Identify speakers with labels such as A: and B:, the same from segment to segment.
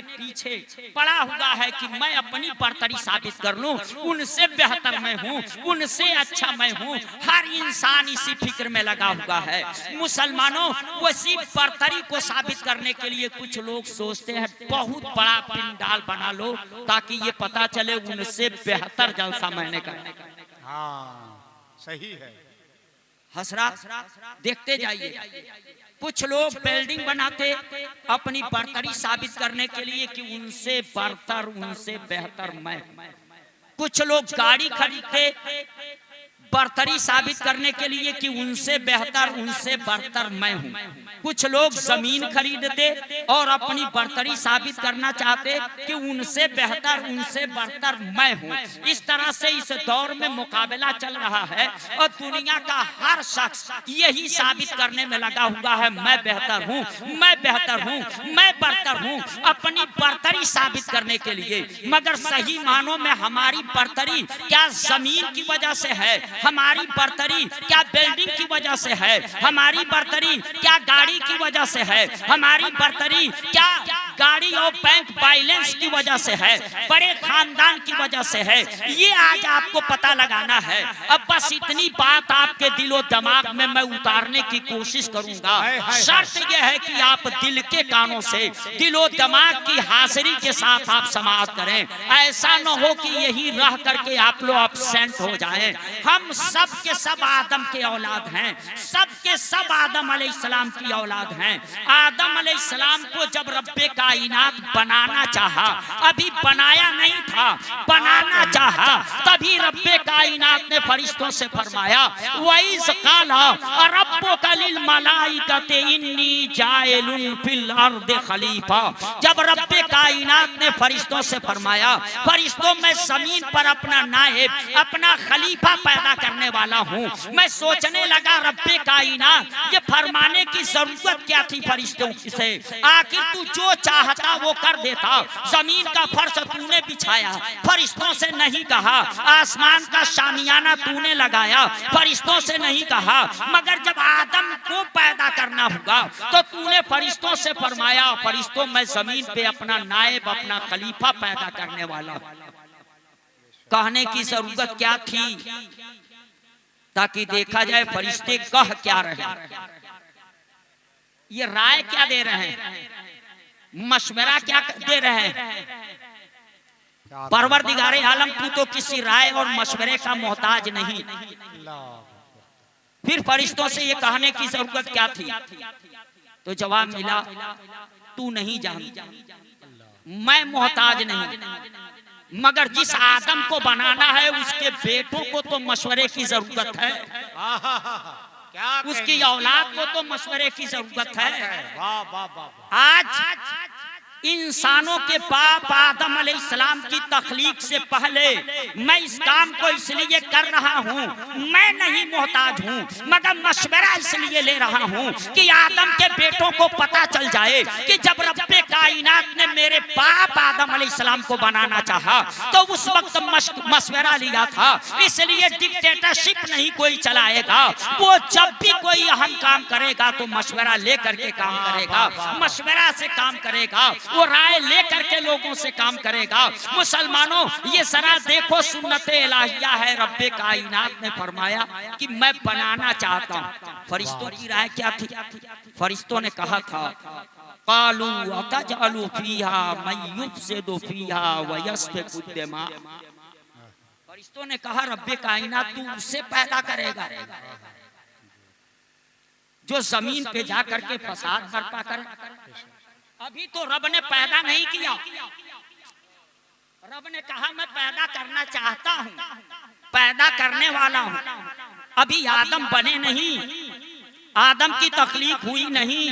A: पीछे पड़ा हुआ है कि मैं अपनी बर्तरी साबित कर लूं, उनसे बेहतर मैं हूं, उनसे अच्छा मैं हूं। हर इंसान इसी फिक्र में लगा हुआ है। मुसलमानों, उसी बर्तरी को साबित करने के लिए कुछ लोग सोचते हैं बहुत बड़ा पंडाल बना लो ताकि ये पता चले उनसे बेहतर जलसा मैंने करने का।
B: हाँ, सही है।
A: हसरत देखते जाइए, कुछ लोग बिल्डिंग बनाते अपनी बर्तरी साबित करने के लिए कि उनसे बर्तर, उनसे बेहतर मैं। कुछ लोग गाड़ी खरीदते बर्तरी साबित करने के लिए कि उनसे बेहतर, उनसे बर्तर मैं हूं। कुछ लोग जमीन खरीदते और अपनी बर्तरी साबित करना चाहते कि उनसे बेहतर, उनसे बर्तर मैं हूं। इस तरह से इस दौर में मुकाबला चल रहा है और दुनिया का हर शख्स यही साबित करने में लगा हुआ है मैं बेहतर हूं, मैं बेहतर हूं, मैं बर्तर हूं, अपनी बर्तरी साबित करने के लिए। मगर सही मानों में हमारी बर्तरी क्या जमीन की वजह से है? हमारी बर्तरी क्या बिल्डिंग की वजह से है? हमारी बर्तरी क्या गाड़ी की वजह से है? हमारी बर्तरी क्या गाड़ी और बैंक बैलेंस की वजह से है? बड़े खानदान की वजह से है? ये आज आपको पता लगाना है। अब बस इतनी बात आपके दिलो दिमाग में मैं उतारने की कोशिश करूंगा। शर्त यह है कि आप दिल के कानों से, दिलो दिमाग की हाजिरी के साथ आप समाअत करें। ऐसा न हो कि यही रह करके आप लोग एब्सेंट हो जाएं। हम सब के सब आदम के औलाद हैं, सब के सब आदम अलैहिस्सलाम की औलाद हैं। आदम अलैहिस्सलाम को जब रब्बे कायनात बनाना चाहा, अभी बनाया नहीं था, बनाना चाहा, तभी रब्बे कायनात ने फरिश्तों से फरमाया वइज़ क़ाला रब्बुका लिल मलाइकति इन्नी जाइलुन फिल अर्दि खलीफा। जब रब्बे कायनात ने फरिश्तों से फरमाया फरिश्तों मैं जमीन पर अपना नायब, अपना खलीफा पैदा करने वाला हूँ, मैं सोचने लगा रब्बे कायनात ये फरमाने की जरूरत क्या थी फरिश्तों से? आखिर तू जो चाहता वो कर देता। जमीन का फर्श तूने बिछाया, फरिश्तों से नहीं कहा। आसमान का शामियाना तूने लगाया, फरिश्तों से नहीं कहा। मगर जब आदम को पैदा करना होगा तो तूने फरिश्तों से फरमाया फरिश्तों मैं जमीन पे अपना नायब, अपना खलीफा पैदा करने वाला। कहने की जरूरत क्या थी? ताकि देखा जाए फरिश्ते कह क्या रहे, ये राय क्या दे रहे हैं, मशवरा क्या दे रहे हैं। परवरदिगारे आलम तू तो किसी राय और मशवरे का मोहताज नहीं। फिर फरिश्तों से ये कहने की जरूरत क्या थी? तो जवाब मिला तू नहीं जानता, मैं मोहताज नहीं, मगर जिस आदम को बनाना है उसके बेटों को तो मशवरे की जरूरत है, उसकी औलाद को तो मशवरे की जरूरत है। आज इंसानों के बाप आदम अलैहिस्सलाम की तख्लीक से पहले मैं इस काम को इसलिए कर रहा हूँ, मैं नहीं मोहताज हूँ, मगर मशवरा इसलिए ले रहा हूँ कि आदम के बेटों को पता चल जाए कि जब रब्बे कायनात ने मेरे बाप आदम अलैहिस्सलाम को बनाना चाहा तो उस वक्त मशवरा लिया था। इसलिए डिक्टेटरशिप नहीं कोई चलाएगा, वो जब भी कोई अहम काम करेगा तो मशवरा लेकर के काम करेगा, मशवरा से काम करेगा, वो राय लेकर के लोगों से काम करेगा। मुसलमानों ये जरा देखो सुन्नते इलाहिया है। रब्बे कायनात ने फरमाया कि मैं बनाना चाहता हूँ। फरिश्तों की राय क्या थी? फरिश्तों ने कहा था कालू अतजअलु फीहा मन युफ्सिदु फीहा व यस्फिकु दिमा। फरिश्तों ने कहा रब्बे कायनात तू उससे पैदा करेगा जो जमीन पे जा करके फसाद बर्पा करे। अभी तो रब ने पैदा नहीं किया, रब ने कहा मैं पैदा करना चाहता हूँ, पैदा करने वाला हूँ। अभी आदम बने नहीं, आदम की तख्लीक हुई नहीं।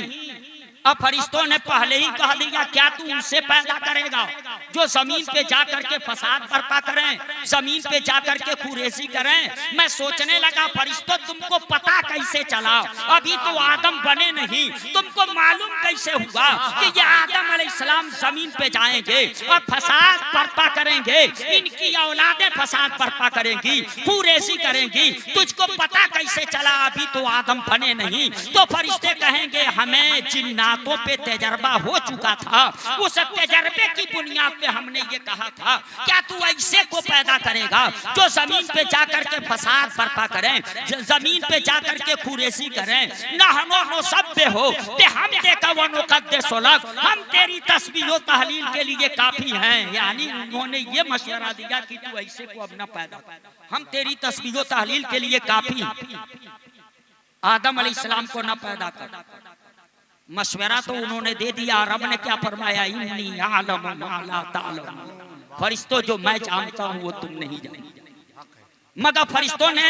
A: अब फरिश्तों ने पहले ही कह दिया क्या तू उनसे पैदा करेगा जो जमीन पे जाकर के फसाद बर्पा करें, जमीन पे जाकर के कुरेसी करें। मैं सोचने लगा फरिश्तों तुमको पता कैसे चला? अभी तो आदम बने नहीं, तुमको मालूम कैसे हुआ कि ये आदम अलैहिस्सलाम जमीन पे जाएंगे और फसाद बर्पा करेंगे, इनकी औलादें फसाद बर्पा करेंगी, कुरेसी करेंगी, तुझको पता कैसे चला? अभी तो आदम बने नहीं। तो फरिश्ते कहेंगे हमें जिन्नात बातों पे तजर्बा हो चुका था, उस तजर्बे की बुनियाद पे हमने ये कहा था क्या तू ऐसे को पैदा करेगा जो जमीन पे जाकर के फसाद बर्पा करें, जमीन पे जाकर के कुरेसी करें, नहनो मुसब्बे हो ते हम देखा वो नुकद्दिस लक, हम तेरी तस्बीह व तहलील के लिए काफी हैं। यानी उन्होंने ये मशवरा दिया कि तू ऐसे को अब न पैदा कर, हम तेरी तस्बीह व तहलील के लिए काफी, आदम अलैहिस्सलाम को न पैदा कर। मशवरा तो उन्होंने दे दिया। रब ने क्या फरमाया, इन्नी आलमु मा ला तालमून, फरिश्तों जो मैं जानता हूँ वो तुम नहीं जानते। मगर फरिश्तों ने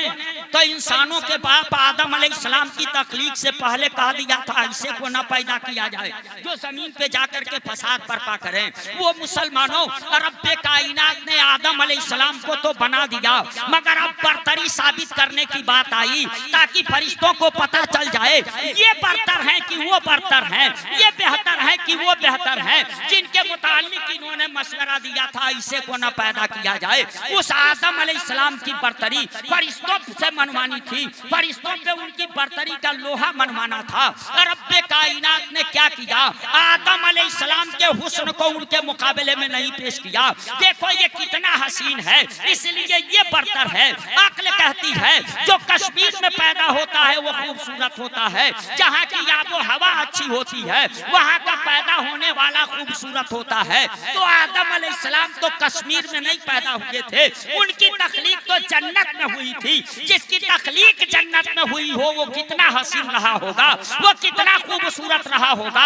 A: तो इंसानों के बाप आदम अलैहिस्सलाम की तख्लीक से पहले कह दिया था ऐसे को न पैदा किया जाए जो जमीन पे जाकर के फसाद बर्पा करें। वो मुसलमानों, रब्बे कायनात ने आदम अलैहिस्सलाम को तो बना दिया, मगर अब बरतरी साबित करने की बात आई ताकि फरिश्तों को पता चल जाए ये बरतर हैं कि वो बरतर हैं, ये बेहतर है कि वो बेहतर है। जिनके मुताल्लिक इन्होंने मशवरा दिया था ऐसे को न पैदा किया जाए, उस आदम अलैहिस्सलाम की बरतरी फरिश्तों से मनवानी थी, फरिश्तों पे उनकी बरतरी का लोहा मनवाना था। रब्बे कायनात ने क्या किया, आदम अलैहिस्सलाम के हुस्न को उनके मुकाबले में नहीं पेश किया। देखो ये कितना हसीन है, इसलिए ये बरतर है। अक्ल कहती है जो कश्मीर में पैदा होता है वो खूबसूरत होता है, जहाँ की आबो हवा अच्छी होती है वहाँ का पैदा होने वाला खूबसूरत होता है। तो आदम अलैहिस्सलाम तो कश्मीर में नहीं पैदा हुए थे, उनकी तख्लीक तो जन्नत में हुई थी। जिसकी तख्लीक जन्नत में हुई हो वो कितना हसीन रहा होगा, वो कितना खूबसूरत रहा होगा।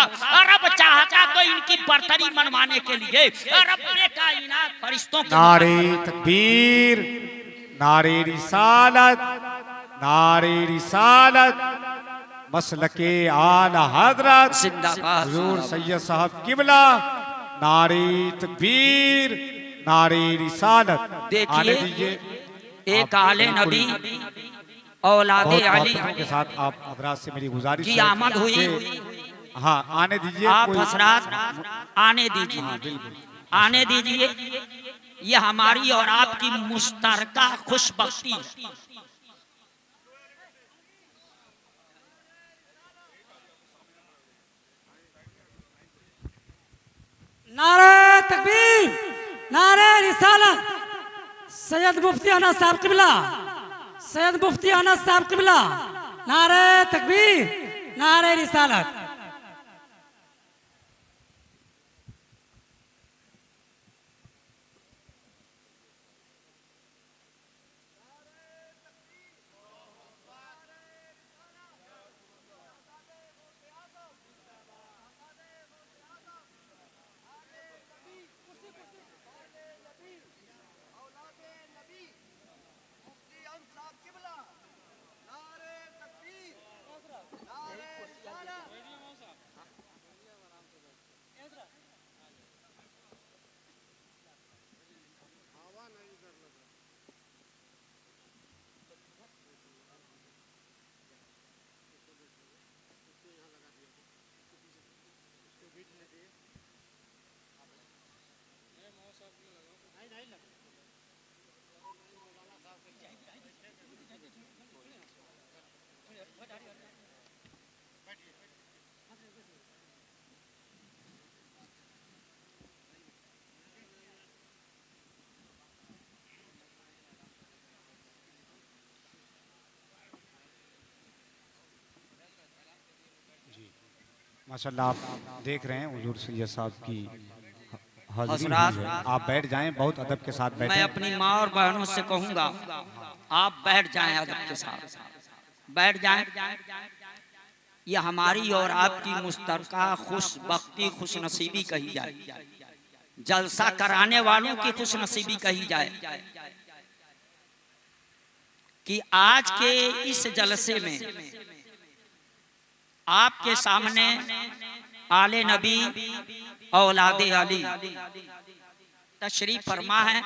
A: रब चाहता तो इनकी बरतरी मनवाने के लिए रब्बे कायनात फरिश्तों के
B: नारे तकबीर, नारे रिसालत, नारे रिसालत, मसलके आला हजरत
A: जिंदाबाद
B: हुजूर सैयद साहब किबला, नारे तकबीर, नारे रिसालत।
A: देखिए,
B: आने दीजिए
A: एक आले नबी औलादे अली
B: के साथ आप हजरात से मेरी गुजारिश
A: की
B: है
A: आमद हुई।
B: कि हाँ आने दीजिए,
A: आप
B: कोई-
A: हजरात आने दीजिए,
B: हाँ बिल्कुल
A: आने दीजिए। ये हमारी और आपकी मुश्तरका खुशबख्ती है।
C: नारे तकबीर, नारे रिसालत, सैयद मुफ्ती अनस साहब किबला, सैयद मुफ्ती अनस साहब किबला, नारे तकबीर, नारे रिसालत।
B: माशाल्लाह आप देख रहे हैं हुजूर सैयद साहब की हाजिरी
A: हजरात,
B: हुई है। आप बैठ जाएं, बहुत अदब के साथ
A: मैं
B: बैठें।
A: अपनी माँ और बहनों से कहूंगा आप बैठ जाएं, अदब के साथ बैठ जाएं। ये हमारी और आपकी मुश्तरका खुशबख्ती खुशनसीबी कही जाए, जलसा कराने वालों की खुशनसीबी कही जाए कि आज के इस जलसे में आपके सामने आले नबी औलादे अली तशरीफ फरमा है।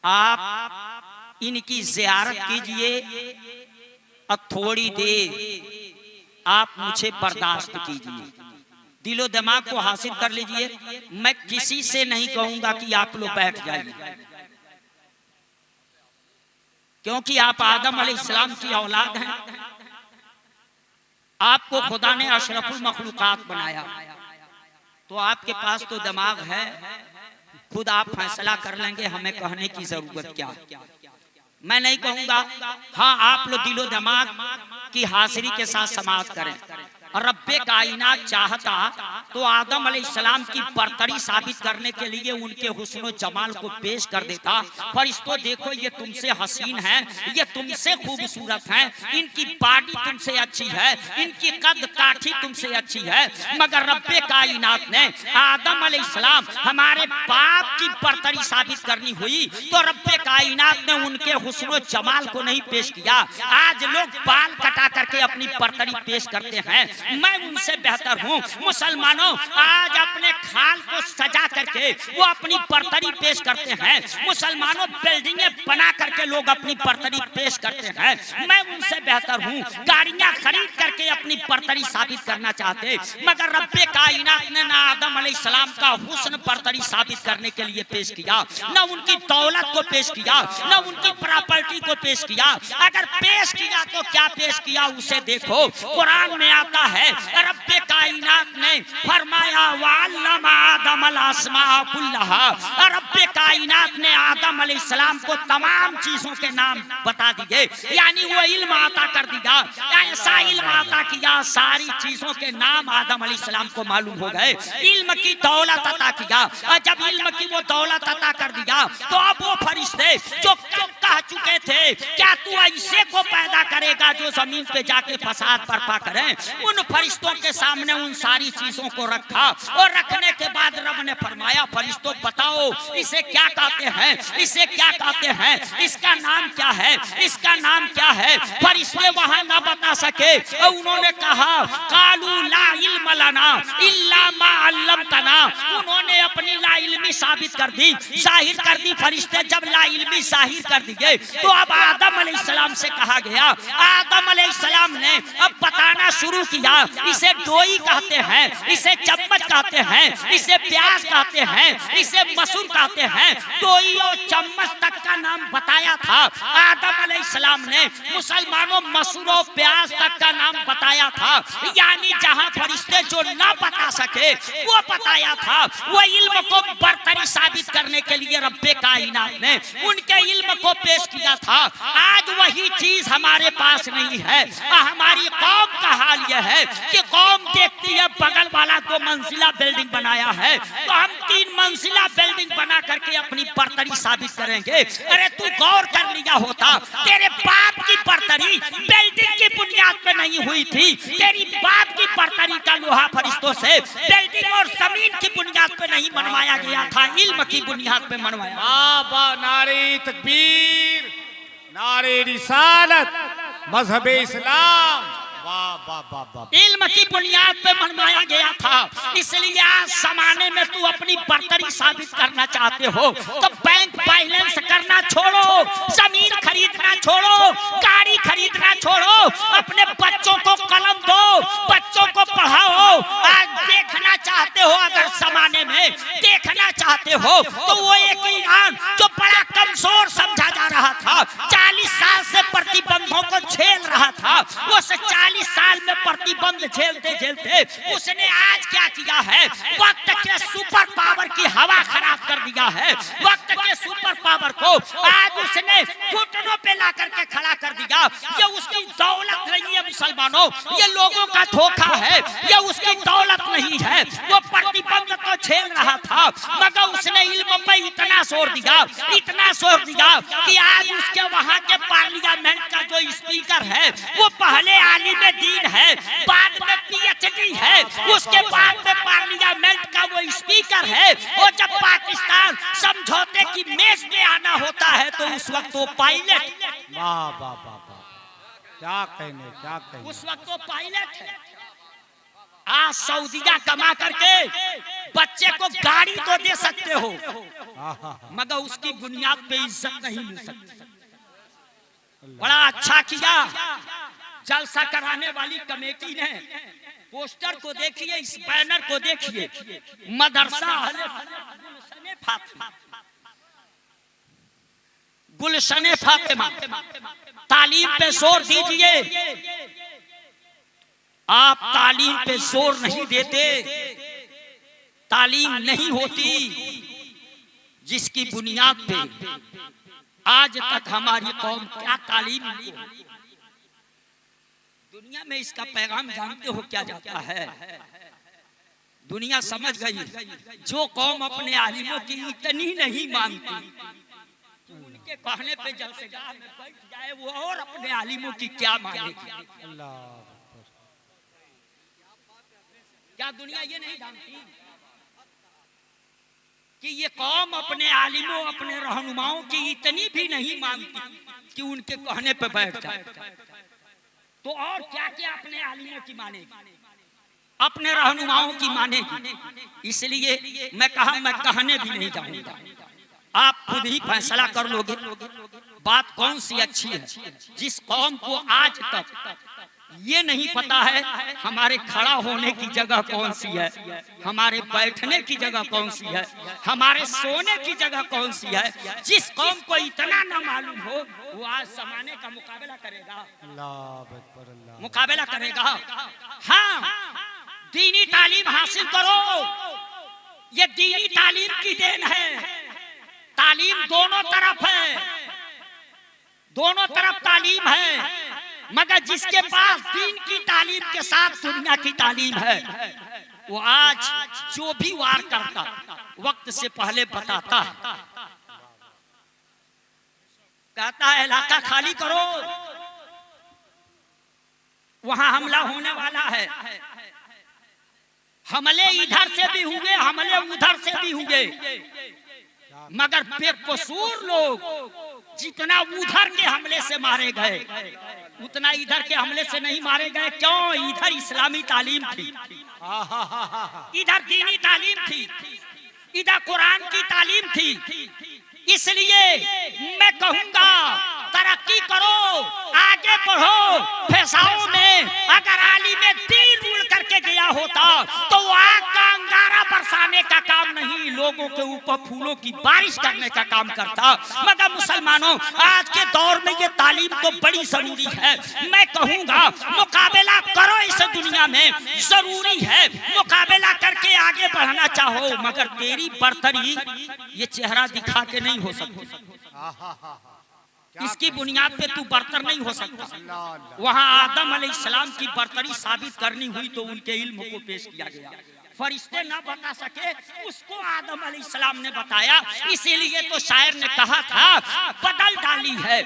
A: आप इनकी ज़ियारत कीजिए और थोड़ी देर आप मुझे बर्दाश्त कीजिए, दिलो दिमाग को हासिल कर लीजिए। मैं किसी से नहीं कहूंगा कि आप लोग बैठ जाइए, क्योंकि आप आदम अलैहिस्सलाम की औलाद हैं। आपको खुदा ने अशरफुल मखलूकात बनाया, तो आपके पास तो दिमाग है, खुद आप फैसला कर लेंगे, हमें कहने की जरूरत क्या। मैं नहीं कहूंगा, हाँ आप लोग दिलो दिमाग की हाजिरी के साथ समाप्त करें। रब्बे कायनात चाहता तो आदम अलैहिस्सलाम की बरतरी साबित करने के लिए उनके हुस्न और जमाल को पेश कर देता। फरिश्तों देखो ये तुमसे हसीन है, ये तुमसे खूबसूरत है, इनकी बॉडी तुमसे अच्छी है, इनकी कद काठी तुमसे अच्छी है, मगर रब्बे कायनात ने आदम अलैहिस्सलाम हमारे बाप की बरतरी साबित करनी हुई तो रब्बे कायनात ने उनके हुस्न और जमाल को नहीं पेश किया। आज लोग बाल कटा करके अपनी बरतरी पेश करते हैं, मैं उनसे बेहतर हूँ। मुसलमानों आज अपने खाल को सजा करके वो अपनी बरतरी पेश करते हैं। मुसलमानों बिल्डिंगें बना करके लोग अपनी बरतरी पेश करते हैं, मैं उनसे बेहतर हूँ। गाड़ियां खरीद करके अपनी बरतरी साबित करना चाहते, मगर रब्बे कायनात ने ना आदम अलैहिस्सलाम का हुस्न बरतरी साबित करने के लिए पेश किया, न उनकी दौलत को पेश किया, न उनकी प्रॉपर्टी को पेश किया। अगर पेश किया तो क्या पेश किया उसे देखो। कुरान में आता है रब्बे कायनात ने फरमाया वअल्लम आदम अल-अस्मा कुल्लहा, रब्बे कायनात ने आदम अलैहिस्सलाम को तमाम चीजों के नाम बता दिए, यानी वो इल्म अता कर दिया, ऐसा इल्म अता किया, सारी चीजों के नाम आदम अलैहिस्सलाम को मालूम हो गए। इल्म की दौलत अता किया, और जब इल्म की वो दौलत अता कर दिया तो अब वो फरिश्ते जो कह चुके थे क्या तू ऐसे को पैदा करेगा जो जमीन पे जाके फसाद बर्पा करे, उन फरिश्तों के सामने उन सारी चीजों को रखा, और रखने के बाद रब ने फरमाया फरिश्तों बताओ इसे क्या कहते हैं, इसे क्या कहते हैं, इसका नाम क्या है, इसका नाम क्या है। फरिश्ते वहां ना बता सके और उन्होंने कहा कालू ला इल्म लना इल्ला मा अल्लमतना, उन्होंने अपनी ला इल्मी साबित कर दी, जाहिर कर दी। फरिश्ते जब ला इल्मी जाहिर कर दिए तो अब आदम अलैहिस्सलाम से कहा गया, आदम अलैहिस्सलाम ने अब बताना शुरू किया, इसे डोई कहते हैं, इसे चम्मच कहते हैं, इसे प्याज कहते हैं, इसे मसूर कहते हैं। डोई और चम्मच तक का नाम बताया था आदम अलैहिस्सलाम ने, मुसलमानों मसूर और प्याज तक का नाम बताया था, यानी जहां फरिश्ते जो ना बता सके वो बताया था। वो इल्म को बरतरी साबित करने के लिए रब्बे कायनात ने उनके इल्म को पेश किया था। आज वही चीज हमारे पास नहीं है। हमारी कौम का हाल यह है कि कौम देखती है बगल वाला 2 मंजिला बिल्डिंग बनाया है तो हम 3 मंजिला बिल्डिंग बना करके अपनी बरतरी साबित करेंगे। अरे तू गौर कर लिया होता, तेरे बाप की बरतरी बिल्डिंग की बुनियाद पे नहीं हुई थी, तेरी बाप की बरतरी का लोहा फरिश्तों से बिल्डिंग और जमीन की बुनियाद पे नहीं बनवाया गया था, इल्म की बुनियाद पे बनवाया।
B: बाबा नारे तकबीर, नारे रिसालत, मजहबे इस्लाम, वाह वाह वाह वाह,
A: इल्म की बुनियाद पे मनवाया गया था। इसलिए आज जमाने में तू अपनी बरतरी साबित करना चाहते हो तो बैंक बैलेंस करना छोड़ो, जमीन खरीदना छोड़ो, गाड़ी खरीदना छोड़ो, अपने बच्चों को कलम दो, बच्चों को पढ़ाओ। आज देखना चाहते हो, अगर जमाने में देखना चाहते हो तो वो एक ईरान जो बड़ा कमजोर समझा जा रहा था, 40 साल से प्रतिबंधों को झेल रहा था, वो 40 साल में प्रतिबंध झेलते झेलते उसने आज क्या किया है, वक्त के सुपर पावर की हवा खराब कर दिया है। वक्त के सुपर पावर को आज उसने घुटनों पे ला करके खड़ा कर दिया। ये उसकी दौलत नहीं है मुसलमानों, ये लोगों का धोखा है, ये उसकी दौलत नहीं है। वो प्रतिबंध तो झेल रहा था मगर उसने इल्म पे इतना जोर दिया, इतना जोर दिया कि आज उसके वहां के पार्लियामेंट का जो स्पीकर है वो पहले आलिम दीन है, बाद में पीएचडी है, उसके बाद में पार्लियामेंट का वो स्पीकर है। और जब पाकिस्तान समझौते की मेज में आना होता है तो उस वक्त वो पायलट,
B: वाह वाह वाह वाह, क्या कहने क्या कहने,
A: उस वक्त वो पायलट है। आज सऊदीया कमा करके बच्चे को गाड़ी तो दे सकते हो मगर उसकी बुनियाद पे इज्जत नहीं मिल सकती। बड़ा अच्छा किया जलसा कराने वाली कमेटी ने, पोस्टर को देखिए, इस बैनर को देखिए, मदरसा गुलशने फातिमा, तालीम पे जोर दीजिए। आप तालीम पे जोर नहीं देते, तालीम नहीं होती जिसकी बुनियाद पे आज तक हमारी कौम क्या तालीम ली। दुनिया में इसका पैगाम जानते हो क्या जाता है? दुनिया समझ गई जो कौम अपने आलिमों की इतनी नहीं मानती कि उनके कहने पे जलसेगाह में बैठ जाए, वो और अपने आलिमों की क्या मानेगी? क्या दुनिया ये नहीं जानती कि ये कौम अपने आलिमों, अपने रहनुमाओं की इतनी भी नहीं मानती कि उनके कहने पे बैठ जाए, तो और क्या क्या अपने आलिमों की मानेगी, अपने रहनुमाओं की मानेगी। इसलिए मैं कहा मैं कहने भी नहीं जाऊंगा, आप खुद ही फैसला कर लोगे बात कौन सी अच्छी है। जिस कौम को आज तक ये नहीं पता है हमारे खड़ा होने की जगह कौन सी है, हमारे बैठने की जगह कौन सी है, हमारे सोने की जगह कौन सी है, जिस कौम को इतना ना मालूम हो वो आज जमाने का मुकाबला करेगा, मुकाबला करेगा। हाँ, दीनी तालीम हासिल करो, ये दीनी तालीम की देन है। तालीम दोनों तरफ है, दोनों तरफ तालीम है, मगर जिसके पास दीन की तालीम के साथ दुनिया की तालीम है वो आज जो भी वार करता वक्त से पहले बताता है, कहता है इलाका खाली करो, वहां हमला होने वाला है। हमले इधर से भी हुए, हमले उधर से भी हुए, मगर बेकसूर लोग जितना उधर के हमले से मारे गए उतना इधर के हमले से नहीं मारे गए। क्यों? इधर इस्लामी तालीम थी, इधर दीनी तालीम थी, इधर कुरान की तालीम थी। इसलिए मैं कहूंगा तरक्की करो, आगे बढ़ो। फैसाओं में अगर आलिम दीन उड़ करके गया होता तो वो आग का अंगारा बरसाने का काम नहीं, लोगों के ऊपर फूलों की बारिश करने का काम करता। मगर मुसलमानों, आज के दौर में ये तालीम तो बड़ी जरूरी है। मैं कहूंगा मुकाबला करो, इस दुनिया में जरूरी है, मुकाबला करके आगे बढ़ना चाहो, मगर तेरी बर्तरी ये चेहरा दिखा के नहीं हो सकती, इसकी बुनियाद पे तू बर्तर नहीं हो सकता। वहां आदम अलैहिस्सलाम की बर्तरी साबित करनी हुई तो उनके इल्म को पेश किया गया, फरिश्ते ना बता सके उसको आदम अलैहिस्सलाम ने बताया। इसीलिए तो शायर ने कहा था बदल डाली है,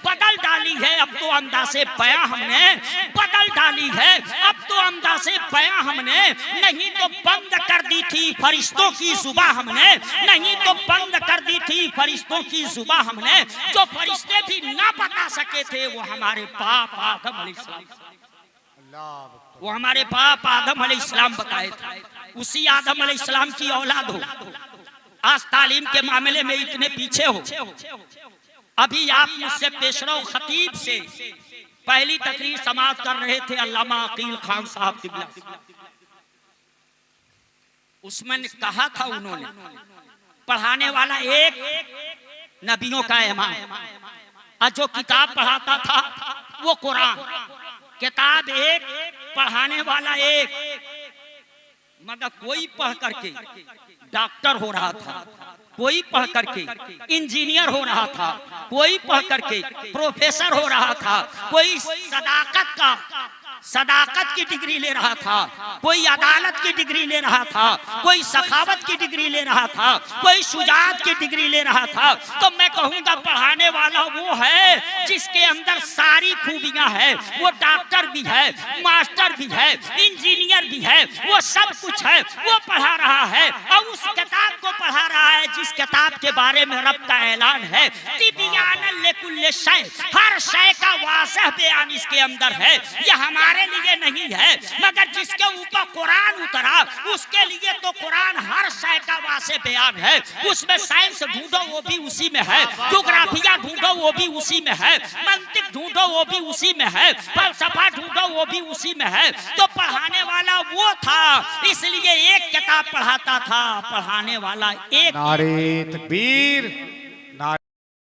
A: बदल डाली है अब तो अंदाज़े बयां हमने, बदल डाली है अब तो अंदाज़े बयां हमने, नहीं तो बंद कर दी थी फरिश्तों की जुबां हमने, नहीं तो बंद कर दी थी फरिश्तों की जुबां हमने। जो फरिश्ते भी ना बता सके थे वो हमारे बाप आदम अलैहिस्सलाम, वो हमारे बाप आदम अलैहिस्सलाम बताए थे। उसी आदम अलैहिस्सलाम की औलाद हो, आज तालीम के मामले में इतने पीछे हो। अभी आप मुझसे पेशरो खतीब से पहली तकरीर समाप्त कर रहे थे अल्लामा अकील खान साहब किबला, उसमें कहा था उन्होंने पढ़ाने वाला एक नबियों का इमाम, और जो किताब पढ़ाता था वो कुरान, किताब एक पढ़ाने वाला एक, मगर कोई पढ़ करके डॉक्टर हो रहा था, कोई पढ़ करके इंजीनियर हो रहा था, कोई पढ़ करके प्रोफेसर हो रहा था, कोई सदाकत की डिग्री ले रहा था, कोई अदालत की डिग्री ले रहा था, कोई सखावत की डिग्री ले रहा था, कोई शुजाअत की डिग्री ले रहा था। तो मैं कहूँगा पढ़ाने वाला वो है जिसके अंदर सारी खूबियां है, वो डॉक्टर भी है, मास्टर भी है, इंजीनियर भी है, वो सब कुछ है, वो पढ़ा रहा है और उस किताब को पढ़ा रहा है जिस किताब के बारे में रब का ऐलान है तिबियानन लिकुल्लि शै, हर शय का वाज़ह बयान इसके अंदर है। ये हमारे लिए नहीं है, मगर जिसके ऊपर कुरान उतरा उसके लिए तो कुरान हर शय का वाज़ह बयान है। उसमें साइंस ढूंढो वो भी उसी में है, ज्योग्राफिया ढूंढो वो भी उसी में है, मंतिक ढूंढो वो भी उसी में है, फलसफा ढूंढो वो भी उसी में है। तो पढ़ाने वाला वो था, इसलिए एक किताब पढ़ाता था, पढ़ाने वाला एक।
B: नारे तकबीर।